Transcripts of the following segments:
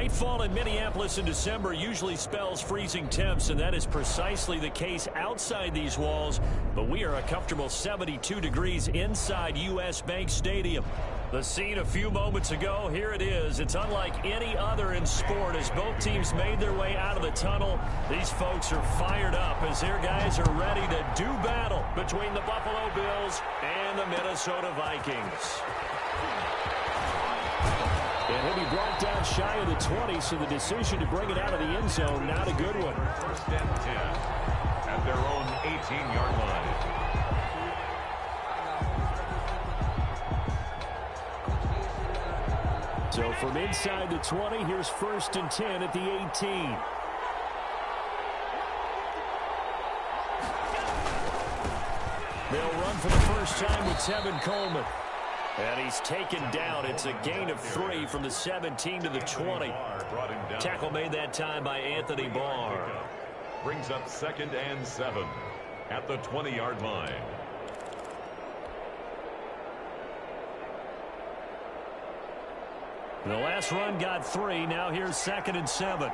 Nightfall in Minneapolis in December usually spells freezing temps, and that is precisely the case outside these walls. But we are a comfortable 72 degrees inside U.S. Bank Stadium. The scene a few moments ago, here it is. It's unlike any other in sport as both teams made their way out of the tunnel. These folks are fired up as their guys are ready to do battle between the Buffalo Bills and the Minnesota Vikings. And he'll be brought down shy of the 20, so the decision to bring it out of the end zone, not a good one. First and 10 at their own 18-yard line. So from inside the 20, here's first and 10 at the 18. They'll run for the first time with Tevin Coleman. And he's taken down. It's a gain of 3 from the 17 to the 20. Tackle made that time by Anthony Barr. Brings up 2nd and 7 at the 20-yard line. The last run got 3. Now here's 2nd and 7.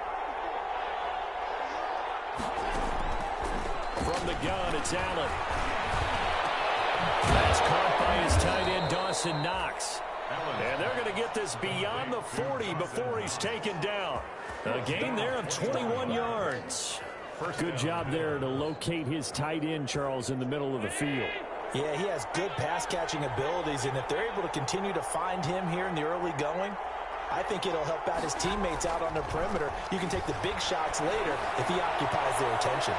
From the gun, it's Allen. That's caught by his tight end, Dawson Knox. And they're going to get this beyond the 40 before he's taken down. A gain there of 21 yards. Good job there to locate his tight end, Charles, in the middle of the field. Yeah, he has good pass-catching abilities, and if they're able to continue to find him here in the early going, I think it'll help out his teammates out on the perimeter. You can take the big shots later if he occupies their attention.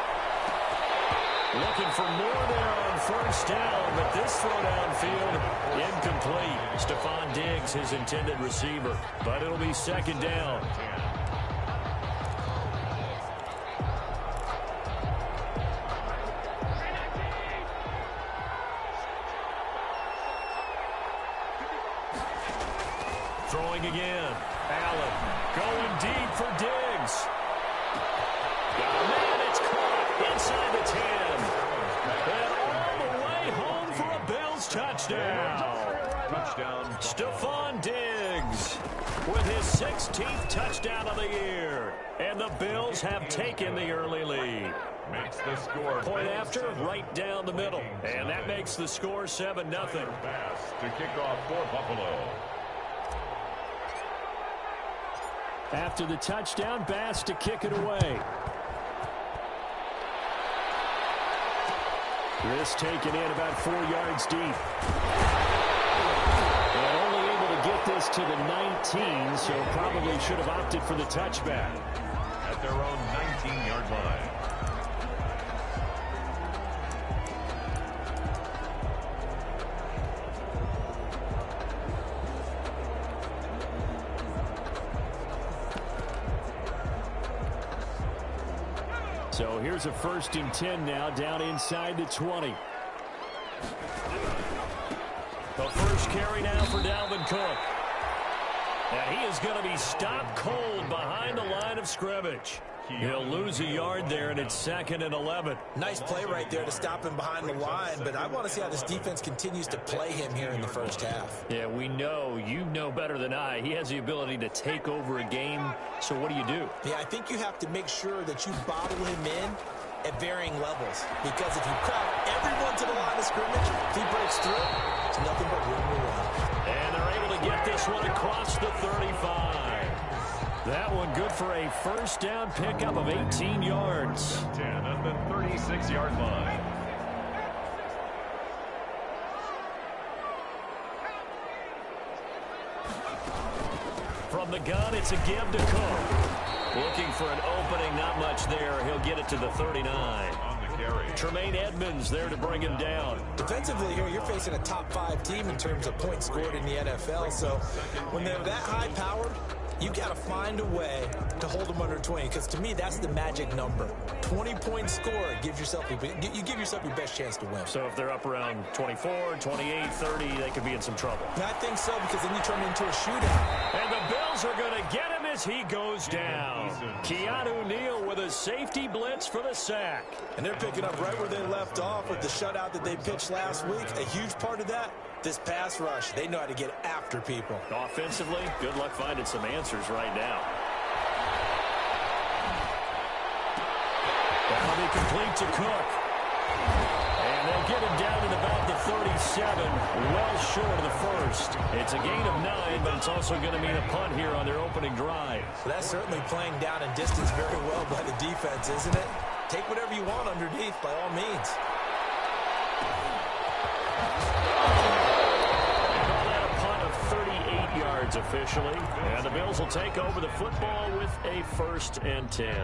Looking for more there on first down, but this throw downfield incomplete. Stephon Diggs, his intended receiver, but it'll be 2nd down. Throwing again. Allen going deep for Diggs. Got a man, it's caught inside the 10. And all the way home for a Bills touchdown. Stephon Diggs with his 16th touchdown of the year. And the Bills have taken the early lead. Makes the score. Point after, right down the middle. And that makes the score 7-0. Pass to kick off for Buffalo. After the touchdown, Bass to kick it away. This taken in about 4 yards deep. And only able to get this to the 19, so probably should have opted for the touchback. At their own 19-yard line. So here's a 1st and 10 now, down inside the 20. The first carry now for Dalvin Cook. And he is going to be stopped cold behind the line of scrimmage. He'll lose a yard there, and it's 2nd and 11. Nice play right there to stop him behind the line, but I want to see how this defense continues to play him here in the first half. Yeah, we know, you know better than I, he has the ability to take over a game, so what do you do? Yeah, I think you have to make sure that you bottle him in at varying levels, because if you crowd everyone to the line of scrimmage, if he breaks through, it's nothing but room to run. And they're able to get this one across the 35. That one good for a first down pickup of 18 yards. 10 at the 36-yard line. From the gun, it's a give to Cook. Looking for an opening, not much there. He'll get it to the 39. On the carry. Tremaine Edmonds there to bring him down. Defensively here, you're facing a top 5 team in terms of points scored in the NFL. So when they're that high-powered, you've got to find a way to hold them under 20, because to me, that's the magic number. 20-point score gives yourself you give yourself your best chance to win. So if they're up around 24, 28, 30, they could be in some trouble. And I think so, because then you turn it into a shootout. And the Bills are going to get him as he goes down. Keanu Neal with a safety blitz for the sack. And they're picking up right where they left off with the shutout that they pitched last week. A huge part of that, this pass rush. They know how to get after people. Offensively, good luck finding some answers right now. complete to Cook. And they'll get him down at about the 37, well short of the first. It's a gain of 9, but it's also going to mean a punt here on their opening drive. Well, that's certainly playing down in distance very well by the defense, isn't it? Take whatever you want underneath, by all means. Officially, and the Bills will take over the football with a 1st and 10.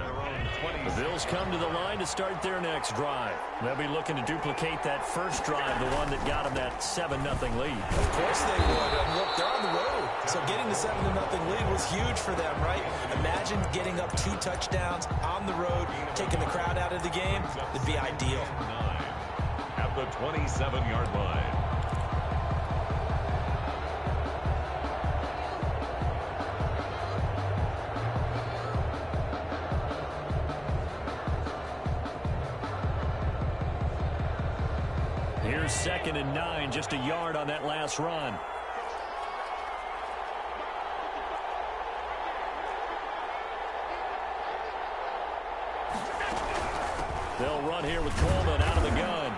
The Bills come to the line to start their next drive. They'll be looking to duplicate that first drive, the one that got them that 7-0 lead. Of course they would. And look, they're on the road, so getting the 7-0 lead was huge for them, right? Imagine getting up 2 touchdowns on the road, taking the crowd out of the game. It'd be ideal. At the 27-yard line. Here's 2nd and 9, just a yard on that last run. They'll run here with Coleman out of the gun.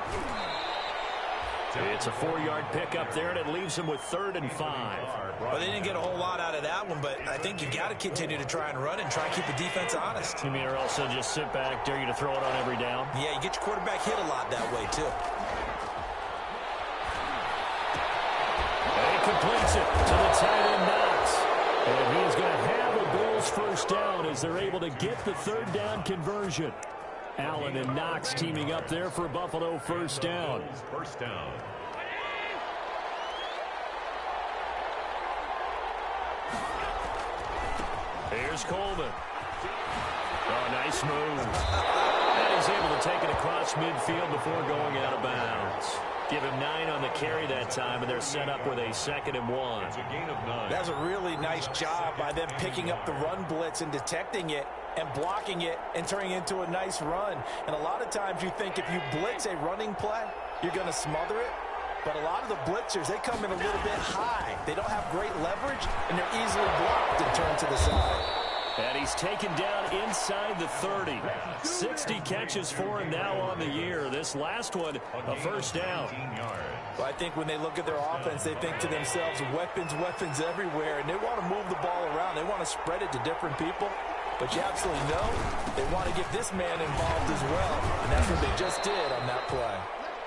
It's a 4-yard pickup there, and it leaves them with 3rd and 5. Well, they didn't get a whole lot out of that one, but I think you got to continue to try and run and try and keep the defense honest. You mean or else they'll just sit back, dare you to throw it on every down? Yeah, you get your quarterback hit a lot that way, too. Completes it to the tight end Knox. And he is going to have a Bills 1st down as they're able to get the 3rd down conversion. Allen and Knox teaming up there for a Buffalo 1st down. First down. Here's Coleman. Oh, nice move. And he's able to take it across midfield before going out of bounds. Give him 9 on the carry that time, and they're set up with a 2nd and 1. It's a gain of 9. That was a really nice job by them picking up the run blitz and detecting it and blocking it and turning it into a nice run. And a lot of times you think if you blitz a running play, you're going to smother it. But a lot of the blitzers, they come in a little bit high. They don't have great leverage, and they're easily blocked and turned to the side. And he's taken down inside the 30. 60 catches for him now on the year. This last one, a 1st down. Well, I think when they look at their offense, they think to themselves, weapons, weapons everywhere, and they want to move the ball around. They want to spread it to different people. But you absolutely know they want to get this man involved as well, and that's what they just did on that play.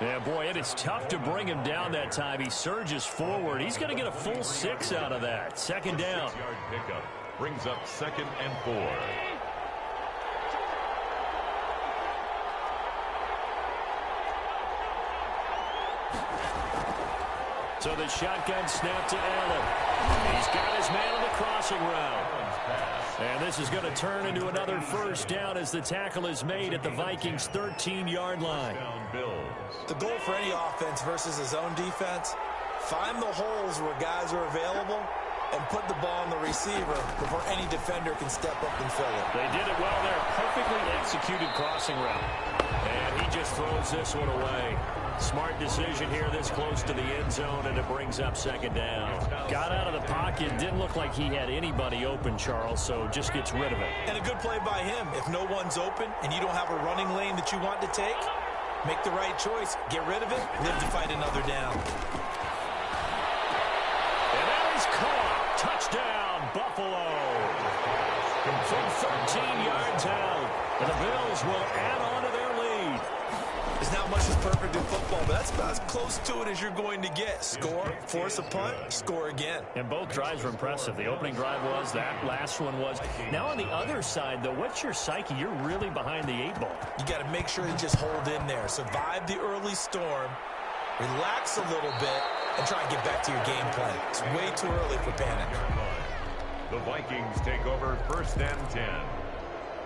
Yeah, boy, it is tough to bring him down that time. He surges forward. He's going to get a full 6 out of that. 2nd down. 6-yard pickup brings up 2nd and 4. So the shotgun snap to Allen. He's got his man on the crossing route. And this is going to turn into another 1st down as the tackle is made at the Vikings' 13-yard line. The goal for any offense versus his own defense, find the holes where guys are available and put the ball on the receiver before any defender can step up and fill it. They did it well there. Perfectly executed crossing route. And he just throws this one away. Smart decision here this close to the end zone, and it brings up 2nd down. Got out of the pocket. Didn't look like he had anybody open, Charles, so just gets rid of it. And a good play by him. If no one's open and you don't have a running lane that you want to take, make the right choice. Get rid of it. Live to fight another down. And that is caught. Touchdown, Buffalo. From 13 yards out. And the Bills will add on to their lead. There's not much that's perfect in football, but that's about as close to it as you're going to get. Score, force a punt, score again. And both drives were impressive. The opening drive was, that last one was. Now on the other side, though, what's your psyche? You're really behind the 8 ball. You got to make sure to just hold in there. Survive the early storm, relax a little bit, and try and get back to your game plan. It's way too early for panic. The Vikings take over 1st and 10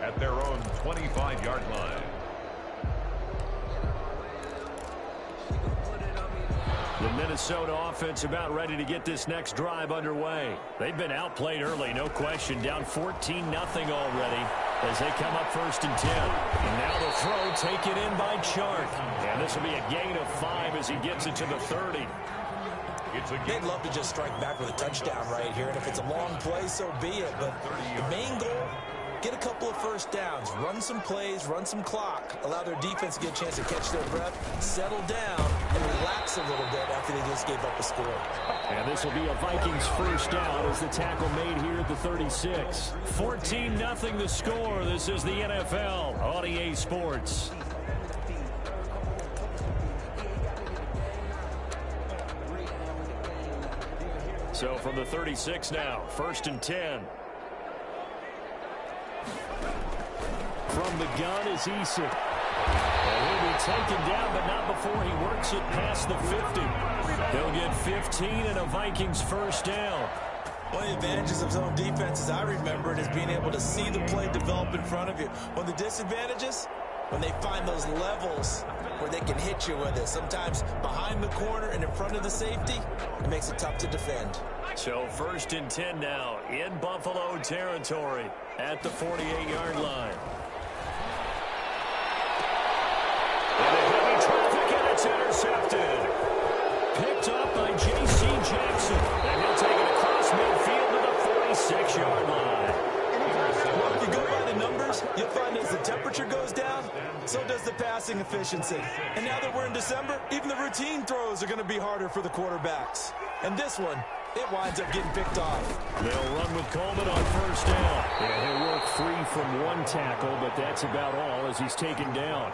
at their own 25-yard line. The Minnesota offense about ready to get this next drive underway. They've been outplayed early, no question. Down 14-0 already as they come up 1st and 10. And now the throw taken in by Chark. And this will be a gain of 5 as he gets it to the 30. They'd love to just strike back with a touchdown right here. And if it's a long play, so be it. But the main goal get a couple of first downs, run some plays, run some clock, allow their defense to get a chance to catch their breath, settle down, and relax a little bit after they just gave up a score. And this will be a Vikings first down as the tackle made here at the 36. 14-0 the score. This is the NFL on EA Sports. So from the 36 now, 1st and 10. From the gun is Eason. And he'll be taken down, but not before he works it past the 50. He'll get 15 and a Vikings first down. One of the advantages of zone defense, as I remember it, is being able to see the play develop in front of you. One of the disadvantages, when they find those levels where they can hit you with it, sometimes behind the corner and in front of the safety, it makes it tough to defend. So 1st and 10 now in Buffalo territory at the 48-yard line. And a heavy traffic, and it's intercepted. Picked up by J.C. Jackson. And he'll take it across midfield to the 46-yard line. Well, if you go by the numbers, you'll find as the temperature goes down, so does the passing efficiency. And now that we're in December, even the routine throws are going to be harder for the quarterbacks. And this one, it winds up getting picked off. They'll run with Coleman on first down. Yeah, he'll work free from one tackle, but that's about all as he's taken down.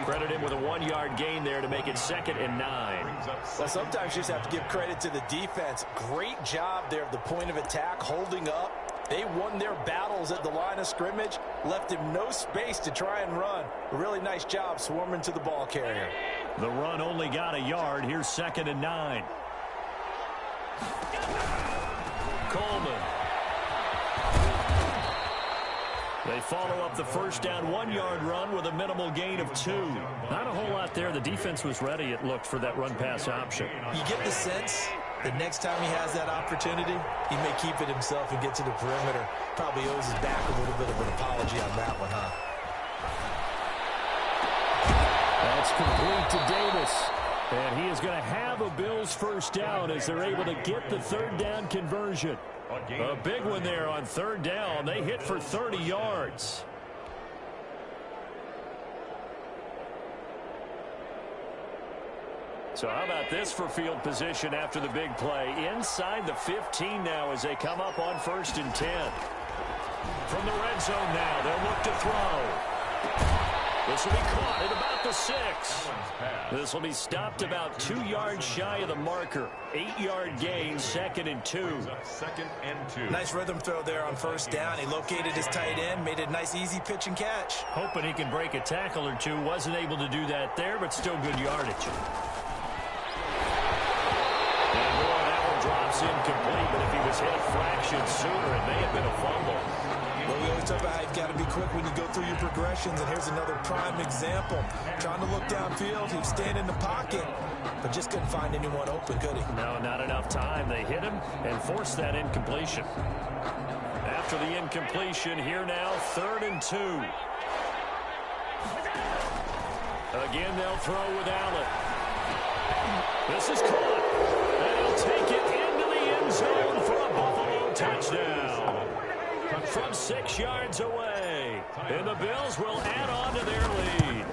Credit him with a 1-yard gain there to make it 2nd and 9. Well, sometimes you just have to give credit to the defense. Great job there at the point of attack, holding up. They won their battles at the line of scrimmage, left him no space to try and run. A really nice job swarming to the ball carrier. The run only got a yard. Here's 2nd and 9. Coleman. They follow up the first down 1-yard run with a minimal gain of 2. Not a whole lot there. The defense was ready, it looked, for that run-pass option. You get the sense that next time he has that opportunity, he may keep it himself and get to the perimeter. Probably owes his back a little bit of an apology on that one, huh? That's complete to Davis. And he is going to have a Bills first down as they're able to get the 3rd down conversion. A big one there on 3rd down. They hit for 30 yards. So how about this for field position after the big play? Inside the 15 now as they come up on 1st and 10. From the red zone now, they'll look to throw. This will be caught at about the 6. This will be stopped about 2 yards shy of the marker. 8-yard gain, 2nd and 2. 2nd and 2. Nice rhythm throw there on first down. He located his tight end, made a nice easy pitch and catch. Hoping he can break a tackle or two. Wasn't able to do that there, but still good yardage. And boy, that one drops incomplete, but if he was hit a fraction sooner, it may have been a fumble. Well, we always talk about how you've got to be quick when you go through your progressions, and here's another prime example. Trying to look downfield, he was staying in the pocket, but just couldn't find anyone open, could he? No, not enough time. They hit him and forced that incompletion. After the incompletion, here now, 3rd and 2. Again, they'll throw with Allen. This is caught, and he'll take it into the end zone for a Buffalo touchdown. From 6 yards away. And the Bills will add on to their lead.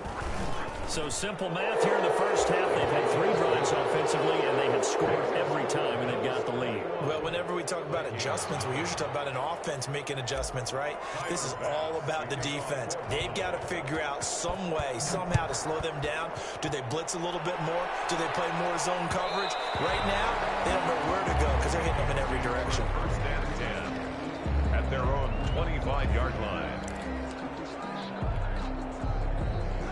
So simple math here in the first half. They've had 3 drives offensively, and they had scored every time, and they've got the lead. Well, whenever we talk about adjustments, we usually talk about an offense making adjustments, right? This is all about the defense. They've got to figure out some way, somehow to slow them down. Do they blitz a little bit more? Do they play more zone coverage? Right now, they don't know where to go because they're hitting them in every direction. 1st and 10 at their own 25-yard line.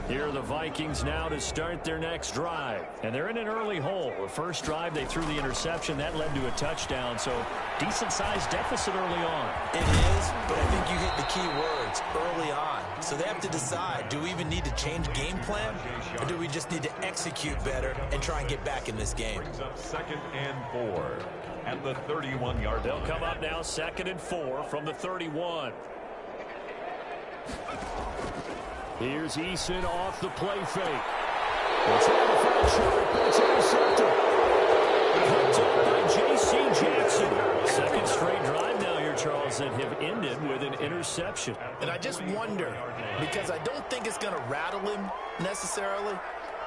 Here are the Vikings now to start their next drive. And they're in an early hole. The first drive, they threw the interception. That led to a touchdown, so decent-sized deficit early on. It is, but I think you hit the key words, early on. So they have to decide, do we even need to change game plan, or do we just need to execute better and try and get back in this game? Brings up 2nd and 4 at the 31-yard line. They'll come up now 2nd and 4 from the 31. Here's Eason off the play fake. It's on the front short, but it's intercepted. Picked up by J.C. Jackson. Second straight drive now here, Charles, that have ended with an interception. interception. And I just wonder, because I don't think it's going to rattle him necessarily,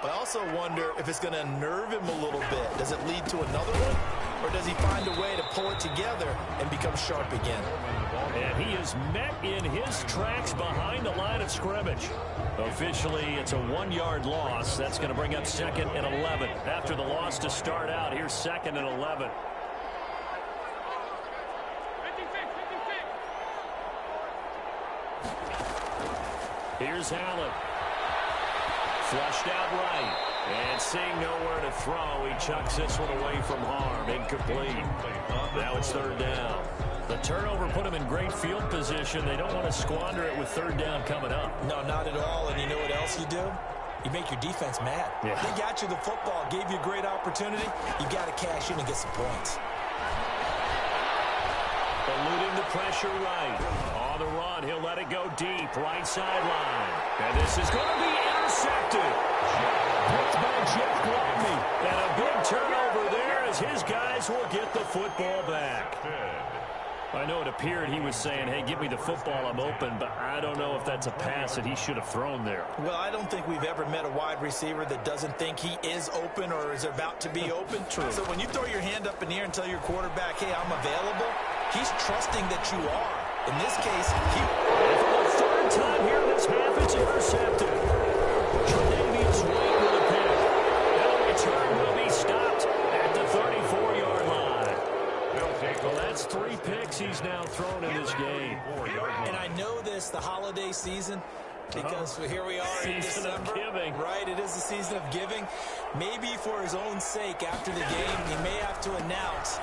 but I also wonder if it's going to unnerve him a little bit. Does it lead to another one, or does he find a way to pull it together and become sharp again? And he is met in his tracks behind the line of scrimmage. Officially, it's a 1-yard loss. That's going to bring up 2nd and 11. After the loss to start out, here's 2nd and 11. Here's Allen. Flushed out right. And seeing nowhere to throw, he chucks this one away from harm. Incomplete. Now it's 3rd down. The turnover put him in great field position. They don't want to squander it with 3rd down coming up. No, not at all. And you know what else you do? You make your defense mad. Yeah. They got you the football, gave you a great opportunity. You got to cash in and get some points. Eluding the pressure right. On the run, he'll let it go deep. Right sideline. And this is going to be intercepted. Picked by Jeff Gladney. And a big turnover there as his guys will get the football back. I know it appeared he was saying, hey, give me the football, I'm open, but I don't know if that's a pass that he should have thrown there. Well, I don't think we've ever met a wide receiver that doesn't think he is open or is about to be open. True. So when you throw your hand up in the air and tell your quarterback, hey, I'm available, he's trusting that you are. In this case, for the 3rd time here in this half, it's intercepted. Tre'Davious White with a pick. And the return will be stopped at the 34-yard line. Well, that's 3 picks he's now thrown in this game. and I know this, the holiday season, because here we are in Season of December. giving. Right, it is the season of giving. Maybe for his own sake, after the game, he may have to announce.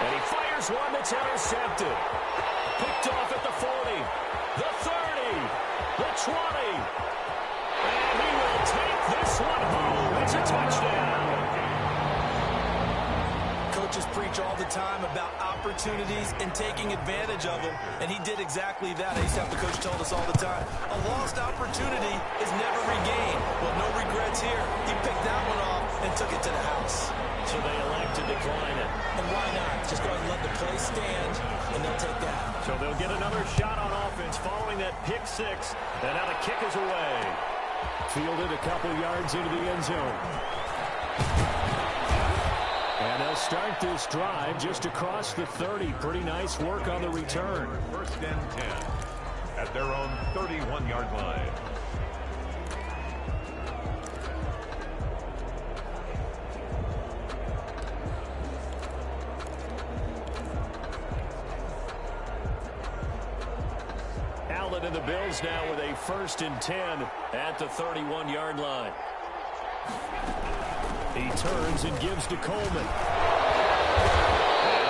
And he fires one that's intercepted. Picked off at the 40, the 30, the 20. And he will take this one home. It's a touchdown. Coaches preach all the time about opportunities and taking advantage of them, and he did exactly that. I used to have the coach told us all the time, a lost opportunity is never regained. Well, no regrets here. He picked that one off and took it to the house. So they elect to decline it. And why not? Just go ahead and let the play stand, and they'll take that. So they'll get another shot on offense following that pick 6, and now the kick is away. Fielded a couple yards into the end zone. And they'll start this drive just across the 30. Pretty nice work on the return. 1st and 10 at their own 31-yard line. Allen and the Bills now with a 1st and 10 at the 31-yard line. He turns and gives to Coleman. And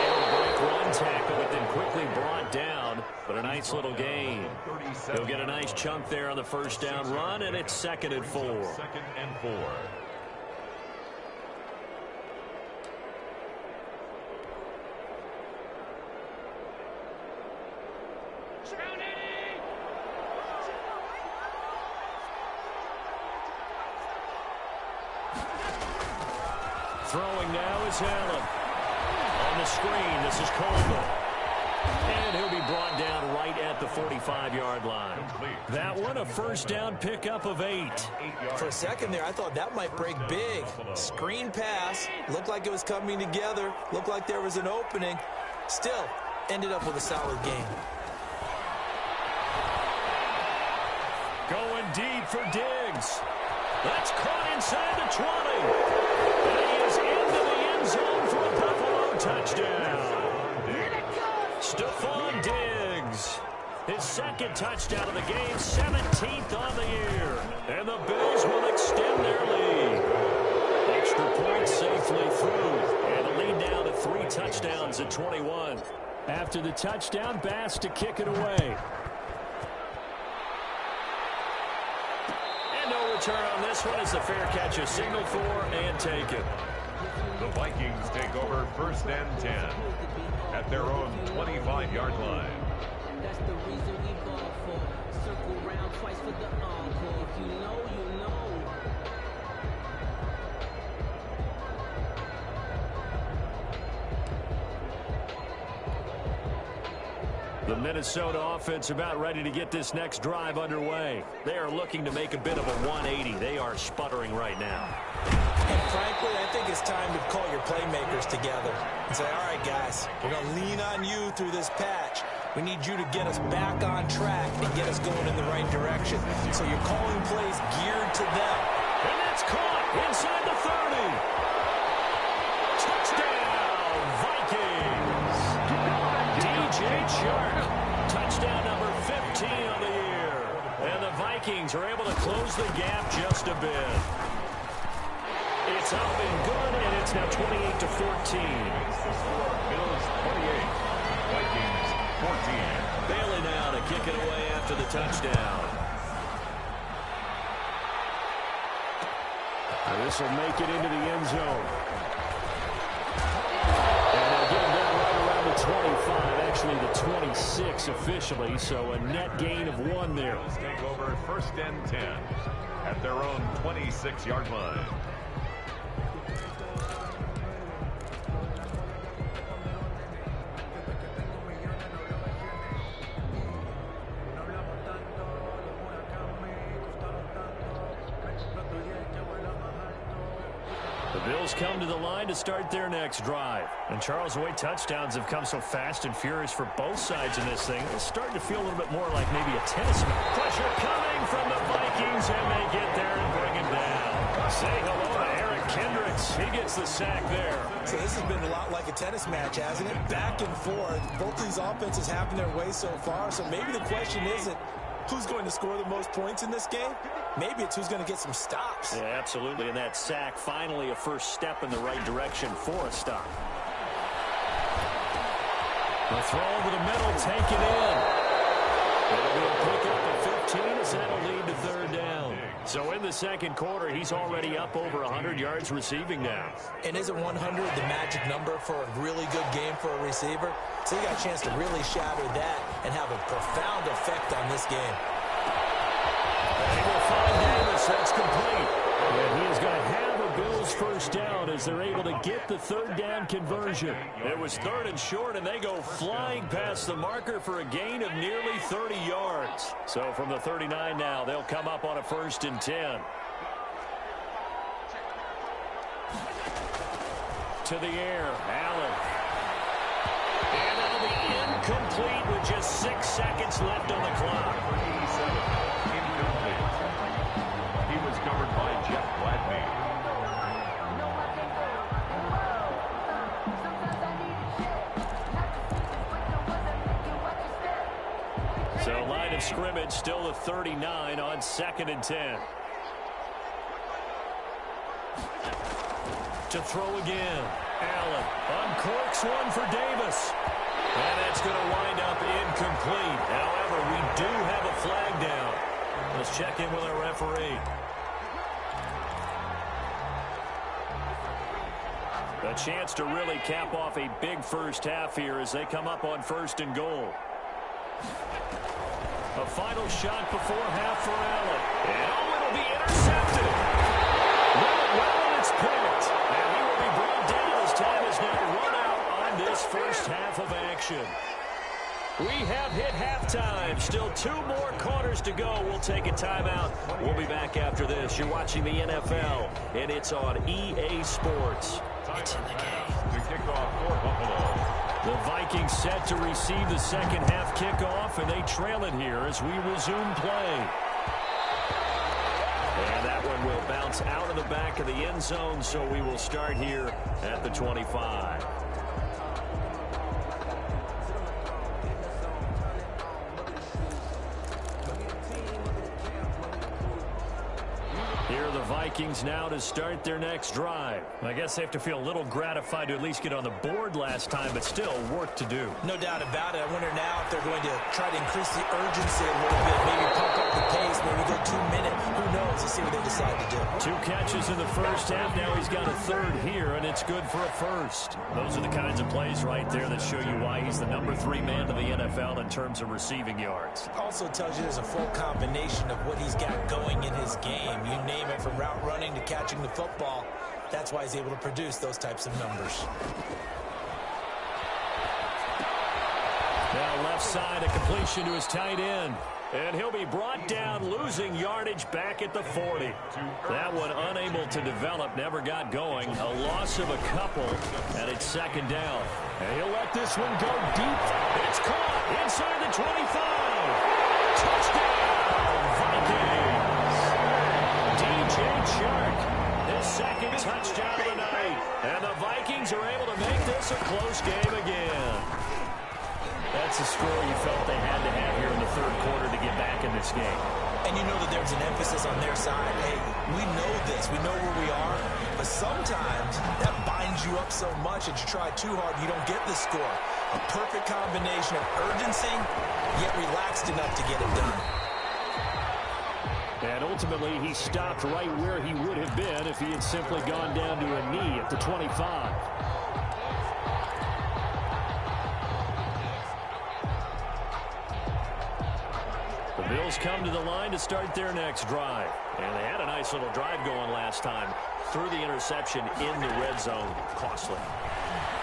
able to break one tackle, but then quickly brought down. But a nice little gain. He'll get a nice chunk there on the 1st down run, and it's 2nd and 4. 2nd and 4. Throwing now is Allen. On the screen, this is Coleman. And he'll be brought down right at the 45-yard line. That one, a 1st down pickup of 8. For a second there, I thought that might break big. Screen pass, looked like it was coming together, looked like there was an opening. Still, ended up with a solid game. Going deep for Diggs. That's caught inside the 20. And he is into the end zone for a Buffalo touchdown. Stephon Diggs. His 2nd touchdown of the game, 17th on the year. And the Bills will extend their lead. Extra points safely through. And the lead now to 3 touchdowns at 21. After the touchdown, Bass to kick it away. Return on this one is the fair catch, a signal for and take it. The Vikings take over 1st and 10 at their own 25-yard line. That's the reason we ball for. Circle round twice for the encore. If you know, you know. The Minnesota offense about ready to get this next drive underway. They are looking to make a bit of a 180. They are sputtering right now. And frankly, I think it's time to call your playmakers together and say, all right, guys, we're going to lean on you through this patch. We need you to get us back on track and get us going in the right direction. So you're calling plays geared to them. And that's caught inside the 30. Touchdown, Vikings. DJ Chark. Touchdown number 15 on the year. And the Vikings are able to close the gap just a bit. It's up and good, and it's now 28-14. Bills 28, Vikings 14. Bailey now to kick it away after the touchdown. And this will make it into the end zone. And they'll get him down right around the 25, actually the 26 officially, so a net gain of 1 there. Bills take over first and 10 at their own 26-yard line. The Bills come to the line to start their next drive. And Charles, the way touchdowns have come so fast and furious for both sides in this thing, it's starting to feel a little bit more like maybe a tennis match. Pressure coming from the Vikings, and they get there and bring him down. Say hello to Eric Kendricks. He gets the sack there. So this has been a lot like a tennis match, hasn't it? Back and forth. Both these offenses having their way so far. So maybe the question isn't who's going to score the most points in this game. Maybe it's who's going to get some stops. Yeah, absolutely. And that sack, finally a first step in the right direction for a stop. The throw over the middle, take it in. It'll be a pick up at 15 as that'll lead to third down. So in the second quarter, he's already up over 100 yards receiving now. And isn't 100 the magic number for a really good game for a receiver? So you got a chance to really shatter that and have a profound effect on this game. They will find Davis. That's complete. And he is going to have a Bills first down as they're able to get the third down conversion. It was third and short, and they go flying past the marker for a gain of nearly 30 yards. So from the 39 now, they'll come up on a 1st and 10. To the air, Allen. And that'll be incomplete with just 6 seconds left on the clock. Incomplete. He was covered by Jeff Gladney. So line of scrimmage still the 39 on 2nd and 10. To throw again. Allen uncorks one for Davis. And that's going to wind up incomplete. However, we do have a flag down. Let's check in with our referee. A chance to really cap off a big first half here as they come up on 1st and goal. A final shot before half for Allen. And it'll be intercepted. Well, and it's picked. And he will be brought down as time is now run out on this first half of action. We have hit halftime. Still 2 more quarters to go. We'll take a timeout. We'll be back after this. You're watching the NFL, and it's on EA Sports. It's in the game. To kick off for Buffalo. The Vikings set to receive the second half kickoff, and they trail it here as we resume play. And that one will bounce out of the back of the end zone, so we will start here at the 25. Here are the Vikings now to start their next drive. I guess they have to feel a little gratified to at least get on the board last time, but still work to do. No doubt about it. I wonder now if they're going to try to increase the urgency a little bit, maybe pump up the pace, maybe go 2 minute. Who knows? Let's see what they decide to do. 2 catches in the first half. Now he's got a third here, and it's good for a first. Those are the kinds of plays right there that show you why he's the number 3 man to the NFL in terms of receiving yards. Also tells you there's a full combination of what he's got going in his game. You name it, from route running to catching the football. That's why he's able to produce those types of numbers. Now left side, a completion to his tight end. And he'll be brought down, losing yardage back at the 40. That one unable to develop, never got going. A loss of a couple, and it's second down. And he'll let this one go deep. It's caught inside the 25. Touchdown, Vikings. DJ Chark, his second touchdown of the night. And the Vikings are able to make this a close game again. That's a score you felt they had to have here in the third quarter to get back in this game. And you know that there's an emphasis on their side. Hey, we know this. We know where we are. But sometimes that binds you up so much that you try too hard, you don't get the score. A perfect combination of urgency, yet relaxed enough to get it done. And ultimately, he stopped right where he would have been if he had simply gone down to a knee at the 25. The Bills come to the line to start their next drive. And they had a nice little drive going last time. Threw the interception in the red zone. Costly.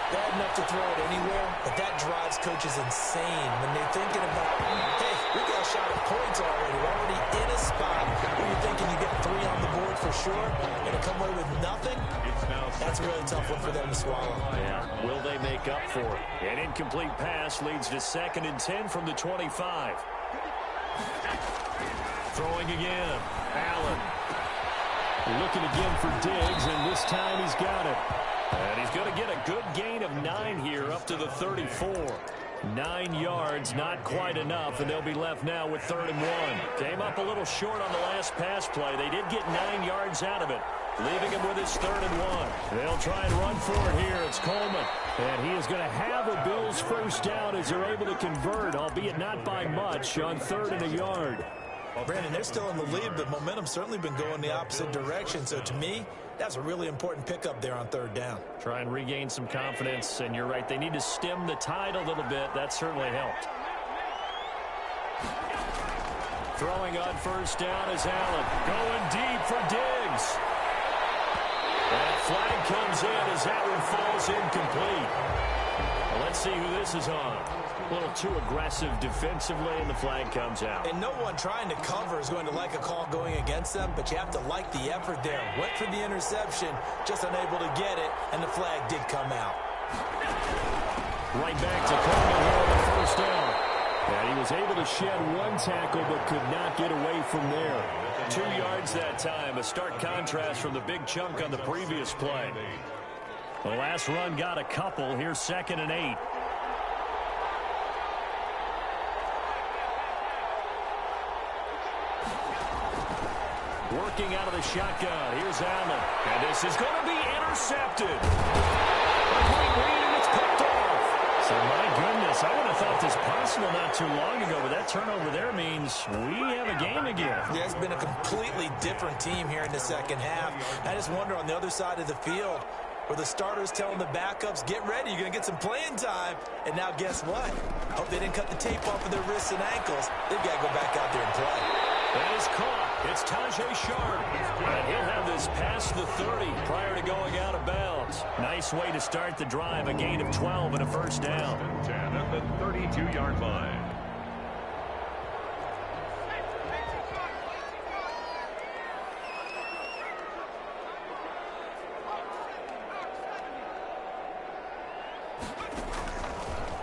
Bad enough to throw it anywhere, but that drives coaches insane when they're thinking about, hey, we got a shot at points already. We're already in a spot where you're thinking you get 3 on the board for sure, and to come away with nothing, that's a really tough one for them to swallow. Yeah, will they make up for it? An incomplete pass leads to 2nd and 10 from the 25. Throwing again. Allen. Looking again for Diggs, and this time he's got it. And he's going to get a good gain of 9 here up to the 34. 9 yards, not quite enough, and they'll be left now with 3rd and 1. Came up a little short on the last pass play. They did get 9 yards out of it, leaving him with his 3rd and 1. They'll try and run for it here. It's Coleman. And he is going to have a Bills first down as they're able to convert, albeit not by much, on 3rd and a yard. Well, Brandon, they're still in the lead, but momentum's certainly been going the opposite direction. So to me, that's a really important pickup there on 3rd down. Try and regain some confidence, and you're right. They need to stem the tide a little bit. That certainly helped. Throwing on 1st down is Allen. Going deep for Diggs. And flag comes in as that one falls incomplete. Well, let's see who this is on. A little too aggressive defensively, and the flag comes out. And no one trying to cover is going to like a call going against them, but you have to like the effort there. Went for the interception, just unable to get it, and the flag did come out. Right back to Coleman here on the 1st down. And he was able to shed 1 tackle, but could not get away from there. 2 yards that time, a stark contrast from the big chunk on the previous play. The last run got a couple. Here's 2nd and 8. Working out of the shotgun. Here's Allen. And this is going to be intercepted. Quick read, and it's picked off. So, my goodness, I would have thought this possible not too long ago, but that turnover there means we have a game again. Yeah, it's been a completely different team here in the second half. I just wonder on the other side of the field, where the starters telling the backups, get ready, you're going to get some playing time. And now guess what? Hope they didn't cut the tape off of their wrists and ankles. They've got to go back out there and play. That is caught. It's Tajay Sharp. And he'll have this past the 30 prior to going out of bounds. Nice way to start the drive. A gain of 12 and a 1st down. 10 at the 32-yard line.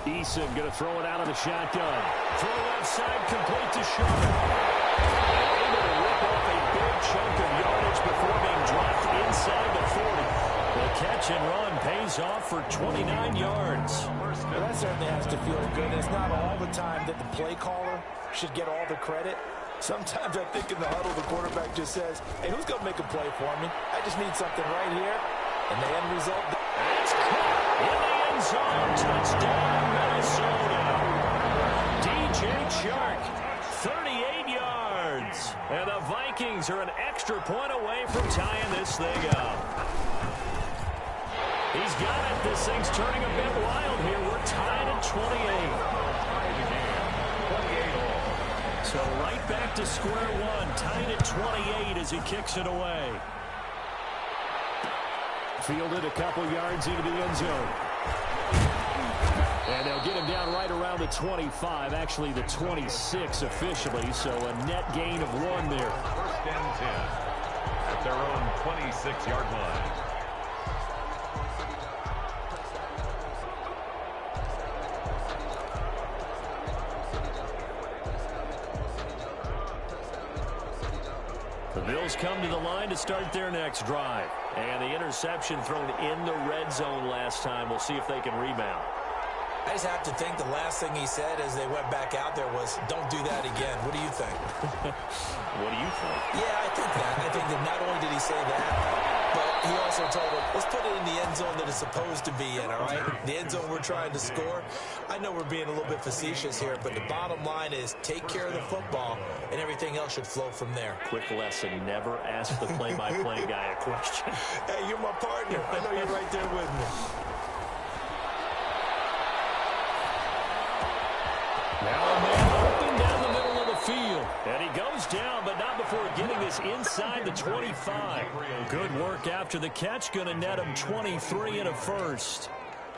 Eason going to throw it out of the shotgun. Throw left side, complete to Sharp. Able to rip off a big chunk of yardage before being dropped inside the 40. The catch and run pays off for 29 yards. Well, that certainly has to feel good. It's not all the time that the play caller should get all the credit. Sometimes I think in the huddle, the quarterback just says, hey, who's going to make a play for me? I just need something right here. And the end result. It's caught in the end zone. Touchdown, Minnesota. DJ Chark, 38 yards. And the Vikings are an extra point away from tying this thing up. He's got it. This thing's turning a bit wild here. We're tied at 28. So right back to square one, tied at 28 as he kicks it away. Fielded a couple yards into the end zone. And they'll get him down right around the 25, actually the 26 officially, so a net gain of 1 there. First and 10 at their own 26-yard line. The Bills come to the line to start their next drive. And the interception thrown in the red zone last time. We'll see if they can rebound. I just have to think the last thing he said as they went back out there was, don't do that again. What do you think? What do you think? Yeah, I think that. I think that not only did he say that, but he also told him, let's put it in the end zone that it's supposed to be in, all right? The end zone we're trying to score. I know we're being a little bit facetious here, but the bottom line is take care of the football, and everything else should flow from there. Quick lesson, never ask the play-by-play guy a question. Hey, you're my partner. I know you're right there with me. Now a man open down the middle of the field. And he goes down, but not before getting this inside the 25. Good work after the catch. Going to net him 23 and a first.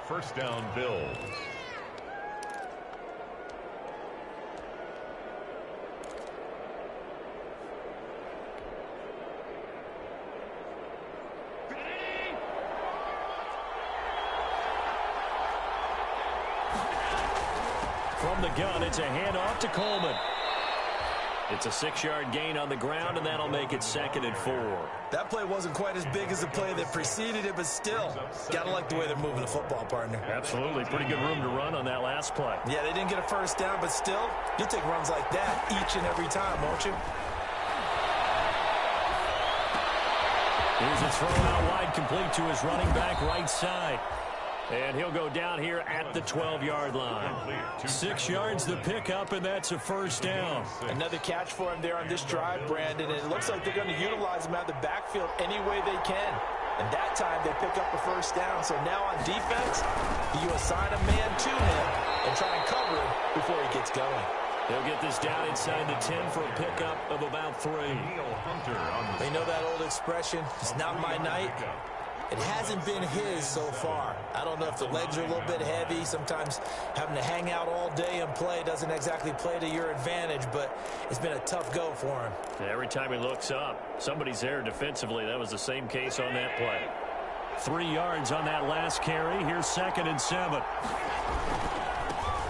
First down, Bills. From the gun, it's a handoff to Coleman. It's a 6-yard gain on the ground, and that'll make it 2nd and 4. That play wasn't quite as big as the play that preceded it, but still, gotta like the way they're moving the football, partner. Absolutely. Pretty good room to run on that last play. Yeah, they didn't get a first down, but still, you'll take runs like that each and every time, won't you? Here's a throw out wide, complete to his running back right side. And he'll go down here at the 12-yard line. 6 yards the pickup, and that's a first down. Another catch for him there on this drive, Brandon, and it looks like they're going to utilize him out of the backfield any way they can. And that time they pick up the first down. So now on defense, you assign a man to him and try and cover him before he gets going. They'll get this down inside the 10 for a pickup of about 3. You know that old expression, it's not my night? It hasn't been his so far. I don't know if the legs are a little bit heavy. Sometimes having to hang out all day and play doesn't exactly play to your advantage, but it's been a tough go for him. And every time he looks up, somebody's there defensively. That was the same case on that play. 3 yards on that last carry. Here's 2nd and 7.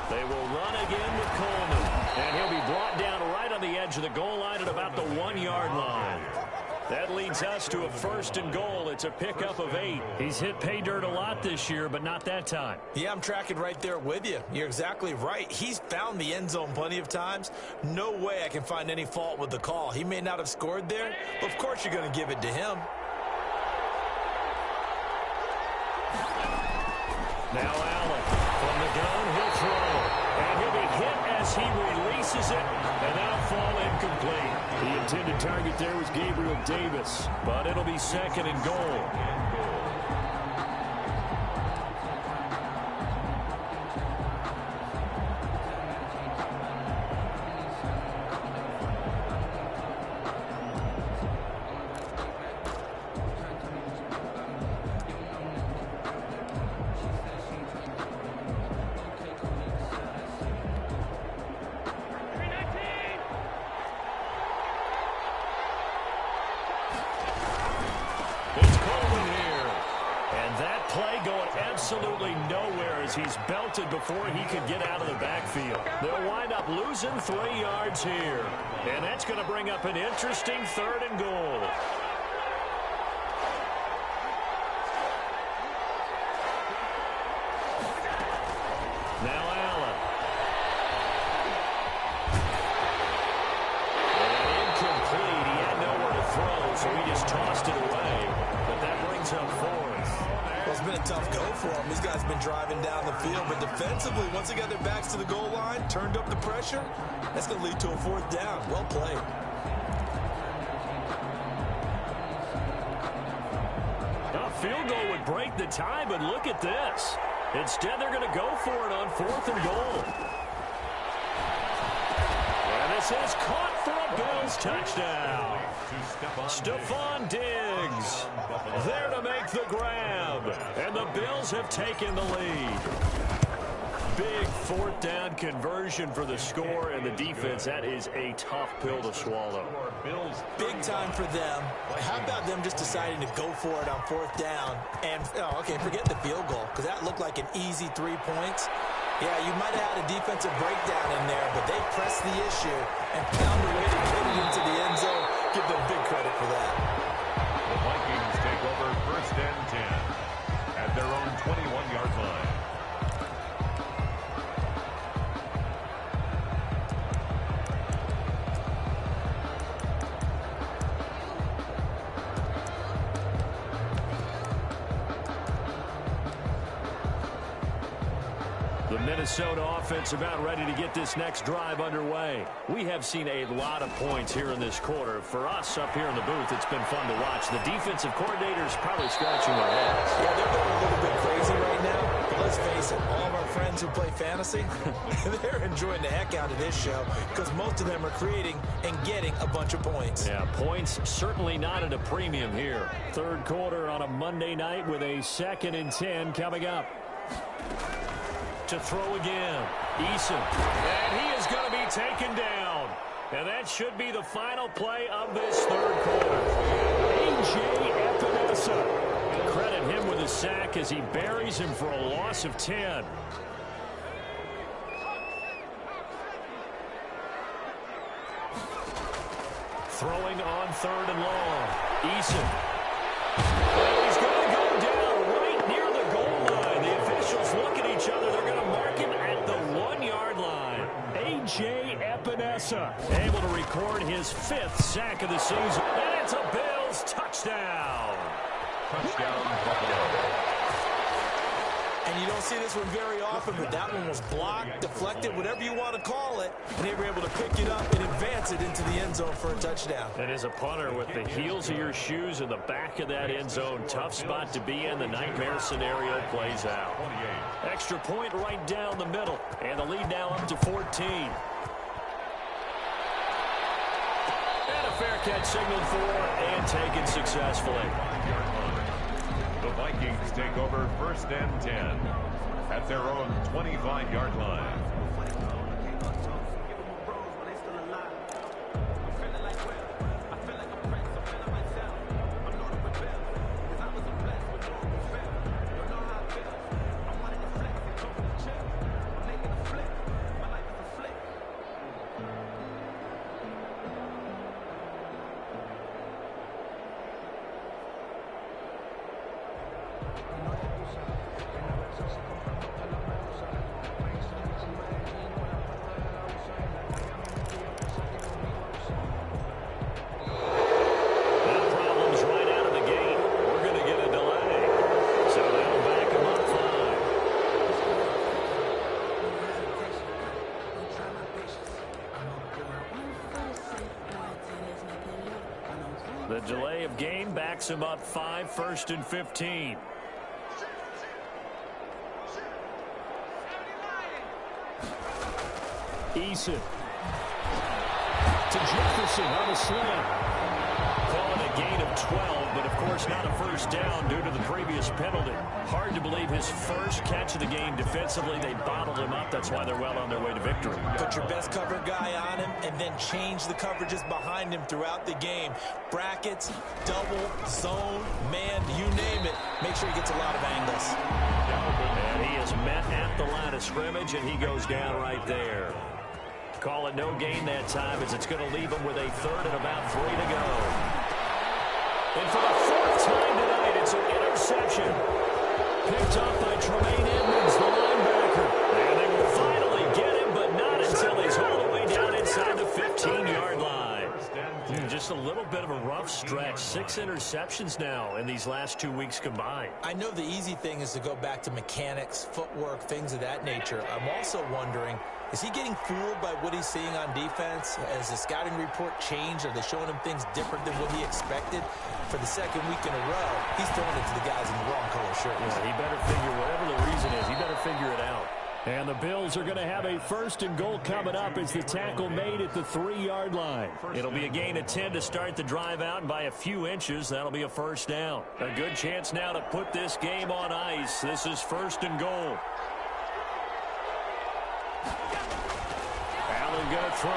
They will run again with Coleman. And he'll be brought down right on the edge of the goal line at about the 1-yard line. That leads us to a 1st and goal. It's a pickup of 8. He's hit pay dirt a lot this year, but not that time. Yeah, I'm tracking right there with you. You're exactly right. He's found the end zone plenty of times. No way I can find any fault with the call. He may not have scored there, but of course you're going to give it to him. Now Allen from the gun, he'll throw. And he'll be hit as he releases it, and that'll fall incomplete. The intended target there was Gabriel Davis, but it'll be 2nd and goal. Absolutely nowhere as he's belted before he could get out of the backfield. They'll wind up losing 3 yards here. And that's going to bring up an interesting 3rd and goal. Now Allen. And incomplete. He had nowhere to throw, so he just tossed it away. But that brings up 4th. Well, it's been a tough go for them. These guys have been driving down the field, but defensively, once they got their backs to the goal line, turned up the pressure, that's going to lead to a 4th down. Well played. A field goal would break the tie, but look at this. Instead, they're going to go for it on 4th and goal. And this is caught for a Bills touchdown. Stephon Diggs there to make the grab. And the Bills have taken the lead. Big fourth down conversion for the score, and the defense, that is a tough pill to swallow. Big time for them. How about them just deciding to go for it on fourth down? And, okay, forget the field goal, because that looked like an easy 3 points. Yeah, you might have had a defensive breakdown in there, but they pressed the issue and found a way to get it into the end zone. Give them big credit for that. The Vikings take over first and 10 at their own 21-yard line. The Minnesota offense about ready to get this next drive underway. We have seen a lot of points here in this quarter. For us up here in the booth, it's been fun to watch. The defensive coordinators probably scratching their heads. Yeah, they're going a little bit crazy right now. But let's face it, all of our friends who play fantasy, they're enjoying the heck out of this show because most of them are creating and getting a bunch of points. Yeah, points certainly not at a premium here. Third quarter on a Monday night with a 2nd and 10 coming up. To throw again, Eason, and he is going to be taken down. And that should be the final play of this third quarter. A.J. Epinesa. Credit him with a sack as he buries him for a loss of 10. Throwing on 3rd and long. Eason. And he's going to go down right near the goal line. The officials look at each other. They're going to mark him at the 1-yard line. A.J. Epinesa able to record his 5th sack of the season. And it's a Bills touchdown. Touchdown, Buffalo. And you don't see this one very often, but that one was blocked, deflected, whatever you want to call it, and they were able to pick it up and advance it into the end zone for a touchdown. And as a punter, with the heels of your shoes in the back of that end zone, tough spot to be in. The nightmare scenario plays out. Extra point right down the middle, and the lead now up to 14. And a fair catch signaled for and taken successfully. The Vikings take over first and 10 at their own 25-yard line. The delay of game backs him up 5, 1st and 15. Eason to Jefferson on a slant. Calling a gain of 12, but of course not a first down due to the previous penalty. Hard to believe his first catch of the game defensively. They bottled him up. That's why they're well on their way to victory. Put your best cover guy on him and then change the coverages behind him throughout the game. Brackets, double, zone, man, you name it. Make sure he gets a lot of angles. And he is met at the line of scrimmage, and he goes down right there. Call it no gain that time, as it's going to leave him with a 3rd and about 3 to go. And for the 4th time tonight, it's an interception. Picked up by Tremaine Edmonds, the linebacker. And they will finally get him, but not until he's all the way down inside the 15-yard line. Just a little bit of a rough stretch. 6 interceptions now in these last 2 weeks combined. I know the easy thing is to go back to mechanics, footwork, things of that nature. I'm also wondering, is he getting fooled by what he's seeing on defense? Has the scouting report changed? Are they showing him things different than what he expected? For the 2nd week in a row, he's throwing it to the guys in the wrong color shirts. Yeah, he better figure, whatever the reason is, he better figure it out. And the Bills are going to have a 1st and goal coming up as the tackle made at the 3-yard line. It'll be a gain of 10 to start the drive out, and by a few inches, that'll be a first down. A good chance now to put this game on ice. This is 1st and goal. Allen going to throw.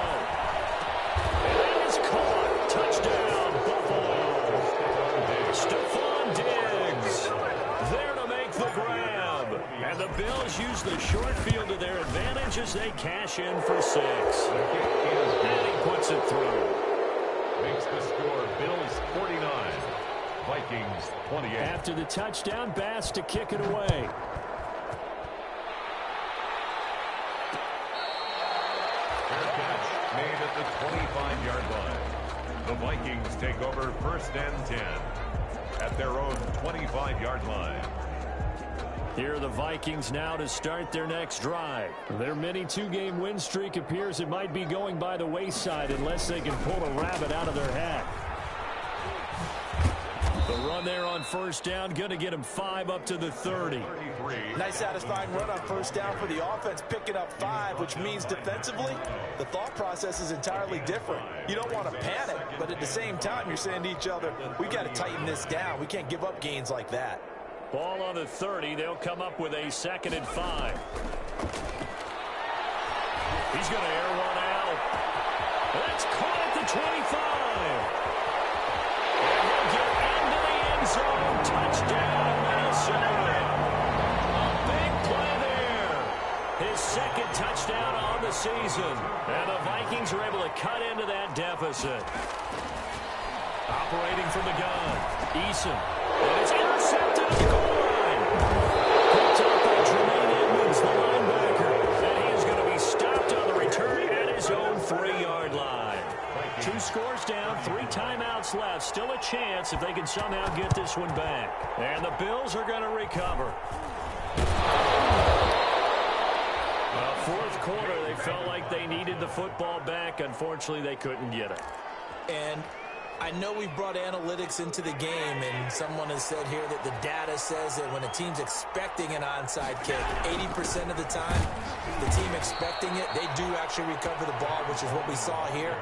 And it's caught. Touchdown, Buffalo. Stephon Diggs there to make the grab. And the Bills use the short field to their advantage as they cash in for 6. And he puts it through. Makes the score Bills 49, Vikings 28. After the touchdown, Bass to kick it away. Fair catch made at the 25-yard line. The Vikings take over 1st and 10 at their own 25-yard line. Here are the Vikings now to start their next drive. Their mini 2-game win streak appears it might be going by the wayside unless they can pull a rabbit out of their hat. The run there on 1st down, going to get him 5 up to the 30. Nice satisfying run on 1st down for the offense, picking up 5, which means defensively, the thought process is entirely different. You don't want to panic, but at the same time, you're saying to each other, we got to tighten this down. We can't give up gains like that. Ball on the 30. They'll come up with a 2nd and 5. He's going to air one out. That's caught at the 25. And he'll get into the end zone. Touchdown, Minnesota. A big play there. His 2nd touchdown on the season. And the Vikings are able to cut into that deficit. Operating from the gun, Eason. And it's intercepted at the goal line. Picked up by Tremaine Edmonds, the linebacker. And he is going to be stopped on the return at his own 3-yard line. 2 scores down, 3 timeouts left. Still a chance if they can somehow get this one back. And the Bills are going to recover. Well, 4th quarter, they felt like they needed the football back. Unfortunately, they couldn't get it. And I know we've brought analytics into the game, and someone has said here that the data says that when a team's expecting an onside kick, 80% of the time, the team expecting it, they do actually recover the ball, which is what we saw here.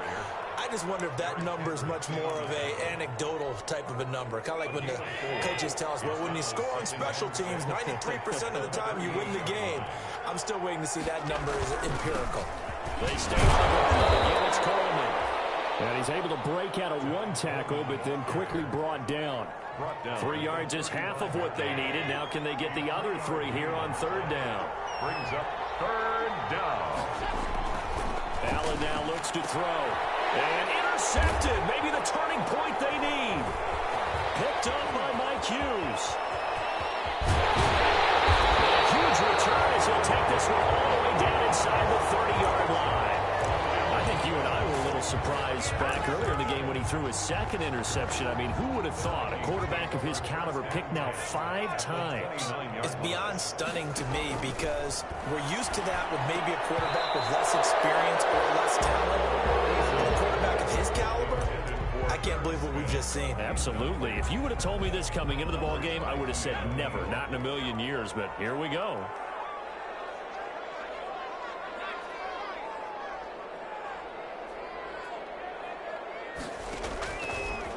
I just wonder if that number is much more of a anecdotal type of a number. Kind of like when the coaches tell us, well, when you score on special teams, 93% of the time you win the game. I'm still waiting to see that number is empirical. They stay on the ground. Again, it's Coleman. And he's able to break out of 1 tackle, but then quickly brought down. 3 yards is half of what they needed. Now can they get the other 3 here on 3rd down? Brings up 3rd down. Allen now looks to throw. And intercepted. Maybe the turning point they need. Picked up by Mike Hughes. A huge return as he'll take this one all the way down inside the 30-yard line. I think you and I were a little surprised back earlier in the game when he threw his 2nd interception. I mean, who would have thought a quarterback of his caliber picked now 5 times? It's beyond stunning to me because we're used to that with maybe a quarterback with less experience or less talent. But a quarterback of his caliber, I can't believe what we've just seen. Absolutely. If you would have told me this coming into the ball game, I would have said never, not in a million years. But here we go.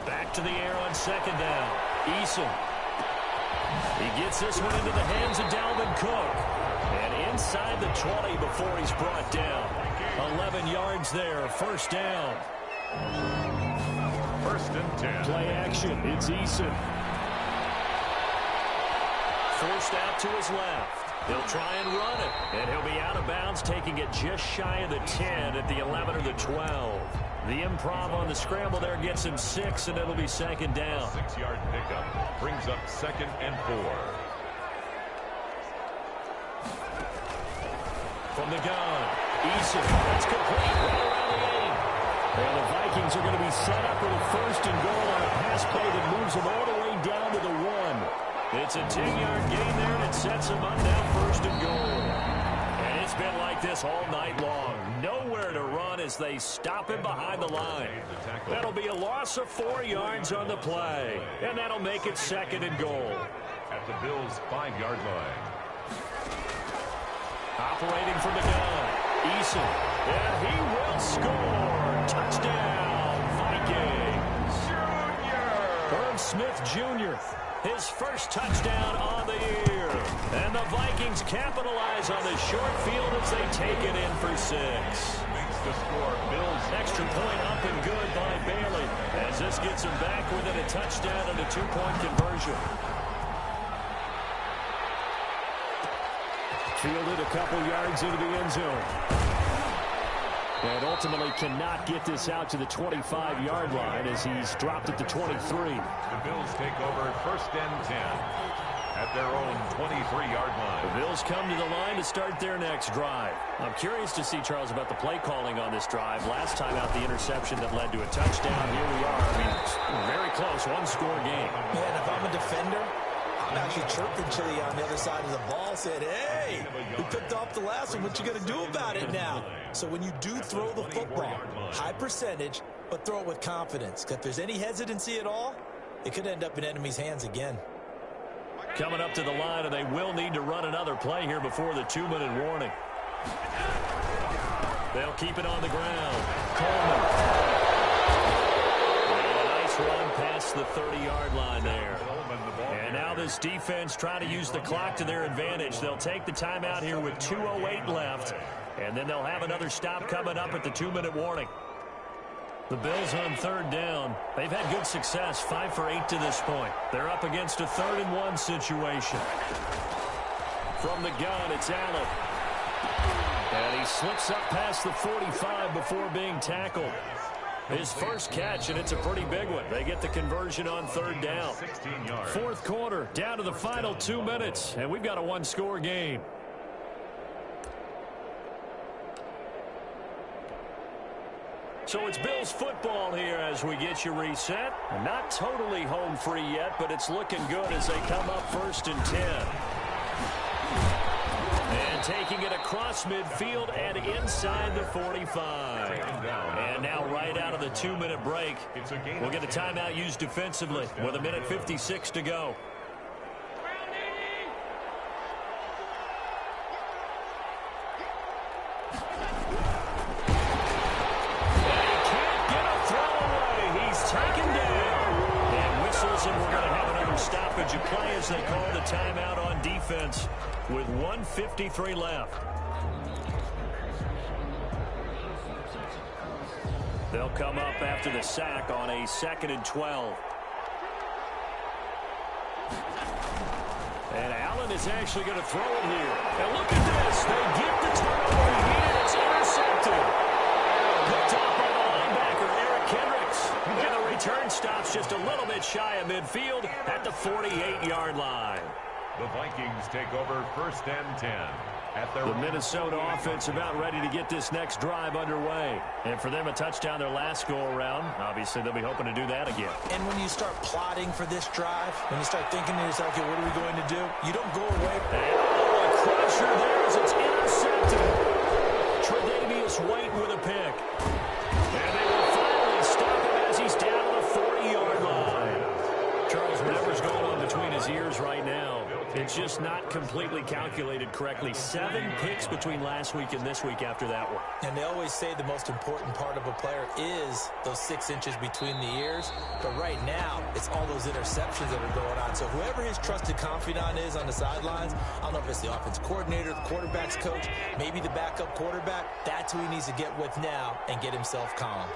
Back to the air on 2nd down. Eason. He gets this one into the hands of Dalvin Cook. And inside the 20 before he's brought down. 11 yards there, 1st down. 1st and 10. Play action, it's Eason. Forced out to his left. He'll try and run it. And he'll be out of bounds, taking it just shy of the 10 at the 11 or the 12. The improv on the scramble there gets him 6, and it'll be 2nd down. 6-yard pickup brings up 2nd and 4. From the gun, Eason. That's complete right around the 8. And the Vikings are going to be set up with a 1st and goal on a pass play that moves them all the way down to the 1. It's a 10-yard gain there, and it sets them up now 1st and goal. And it's been like this all night long. Nowhere to run as they stop him behind the line. That'll be a loss of 4 yards on the play. And that'll make it 2nd and goal. At the Bills' 5-yard line. Operating from the gun, Eason. And he will score. Touchdown, Vikings. Herb Smith Jr., his 1st touchdown on the year. And the the Vikings capitalize on the short field as they take it in for 6. Makes the score. Bills. Extra point up and good by Bailey, as this gets him back within a touchdown and a 2-point conversion. Fielded a couple yards into the end zone. And ultimately cannot get this out to the 25-yard line as he's dropped it to 23. The Bills take over 1st and 10 at their own 23-yard line. The Bills come to the line to start their next drive. I'm curious to see, Charles, about the play calling on this drive. Last time out, the interception that led to a touchdown. Here we are. I mean, it's very close, one-score game. Man, if I'm a defender, I'm actually chirping Chili on the other side of the ball, saying, hey, we picked off the last one. What you going to do about it now? So when you do throw the football, high percentage, but throw it with confidence. Because if there's any hesitancy at all, it could end up in enemy's hands again. Coming up to the line, and they will need to run another play here before the 2-minute warning. They'll keep it on the ground. Coleman. And a nice run past the 30-yard line there. And now this defense trying to use the clock to their advantage. They'll take the timeout here with 2:08 left, and then they'll have another stop coming up at the 2-minute warning. The Bills on 3rd down. They've had good success, 5 for 8 to this point. They're up against a 3rd-and-1 situation. From the gun, it's Allen. And he slips up past the 45 before being tackled. His first catch, and it's a pretty big one. They get the conversion on 3rd down. 4th quarter, down to the final 2 minutes, and we've got a 1-score game. So it's Bills football here as we get you reset. Not totally home free yet, but it's looking good as they come up 1st and 10. And taking it across midfield and inside the 45. And now right out of the 2-minute break, we'll get a timeout used defensively with 1:56 to go. Stoppage of play as they call the timeout on defense with 1:53 left. They'll come up after the sack on a 2nd and 12. And Allen is actually going to throw it here. And look at this. They get the turnover here. It's intercepted. Picked off by the linebacker, Eric Kendricks. And the return stops just a little bit shy of midfield at the 48-yard line. The Vikings take over 1st and 10. The Minnesota offense about ready to get this next drive underway. And for them, a touchdown their last go-around. Obviously, they'll be hoping to do that again. And when you start plotting for this drive, when you start thinking to yourself, okay, what are we going to do? You don't go away. Oh, a crusher there as it's intercepted. Tre'Davious White with a pick. And they will finally stop him as he's down to the 40-yard line. Charles, whatever's going on between his ears right now, it's just not completely calculated correctly. 7 picks between last week and this week after that one. And they always say the most important part of a player is those 6 inches between the ears. But right now, it's all those interceptions that are going on. So whoever his trusted confidant is on the sidelines, I don't know if it's the offense coordinator, the quarterback's coach, maybe the backup quarterback, that's who he needs to get with now and get himself calm.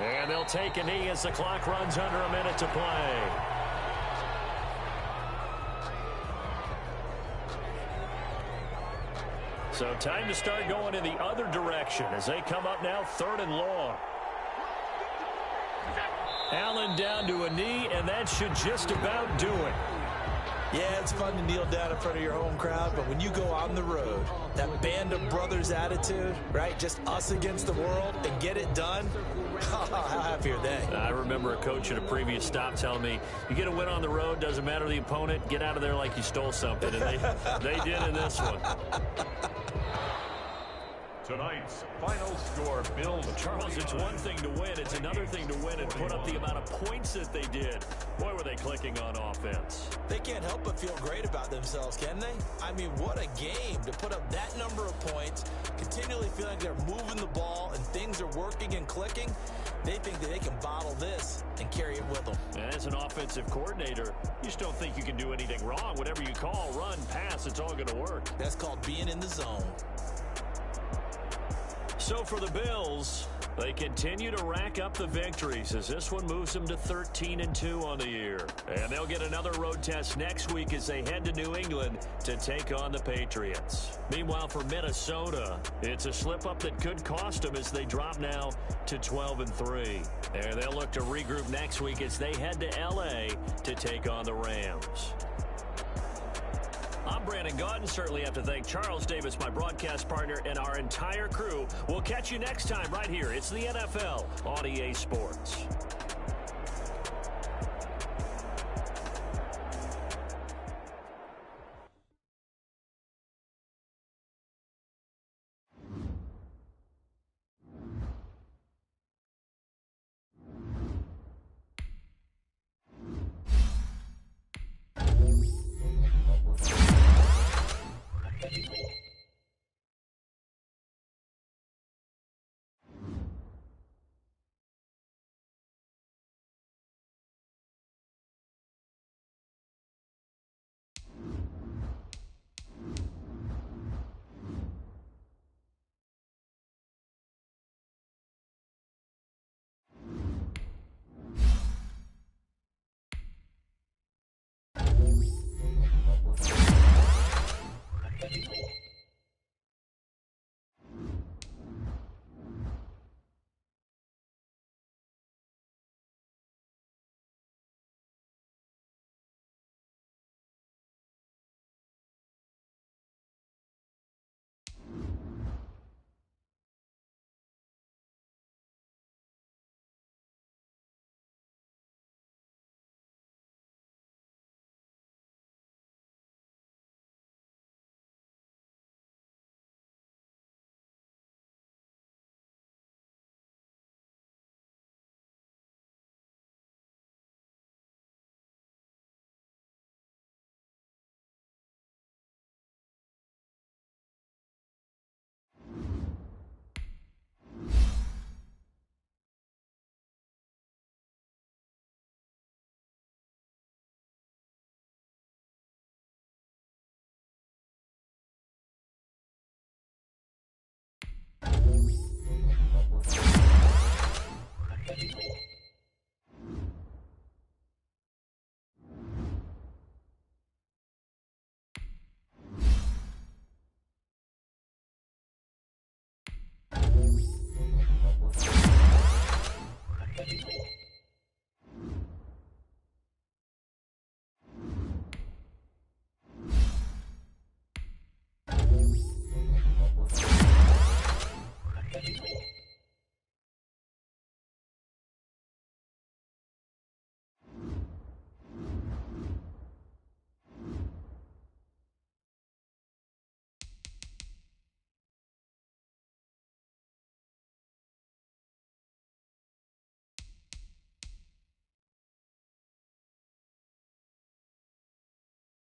And they'll take a knee as the clock runs under a minute to play. So time to start going in the other direction as they come up now 3rd and long. Allen down to a knee, and that should just about do it. Yeah, it's fun to kneel down in front of your home crowd, but when you go on the road, that band of brothers attitude, right, just us against the world and get it done, how happy are they? I remember a coach at a previous stop telling me, you get a win on the road, doesn't matter the opponent, get out of there like you stole something, and they did in this one. Tonight's final score, Bills. Charles, it's one thing to win. It's another thing to win and put up the amount of points that they did. Boy, were they clicking on offense. They can't help but feel great about themselves, can they? I mean, what a game to put up that number of points, continually feeling like they're moving the ball and things are working and clicking. They think that they can bottle this and carry it with them. And as an offensive coordinator, you just don't think you can do anything wrong. Whatever you call, run, pass, it's all going to work. That's called being in the zone. So for the Bills, they continue to rack up the victories as this one moves them to 13-2 on the year. And they'll get another road test next week as they head to New England to take on the Patriots. Meanwhile, for Minnesota, it's a slip-up that could cost them as they drop now to 12-3. And they'll look to regroup next week as they head to L.A. to take on the Rams. I'm Brandon Gaudin. Certainly have to thank Charles Davis, my broadcast partner, and our entire crew. We'll catch you next time right here. It's the NFL on EA Sports.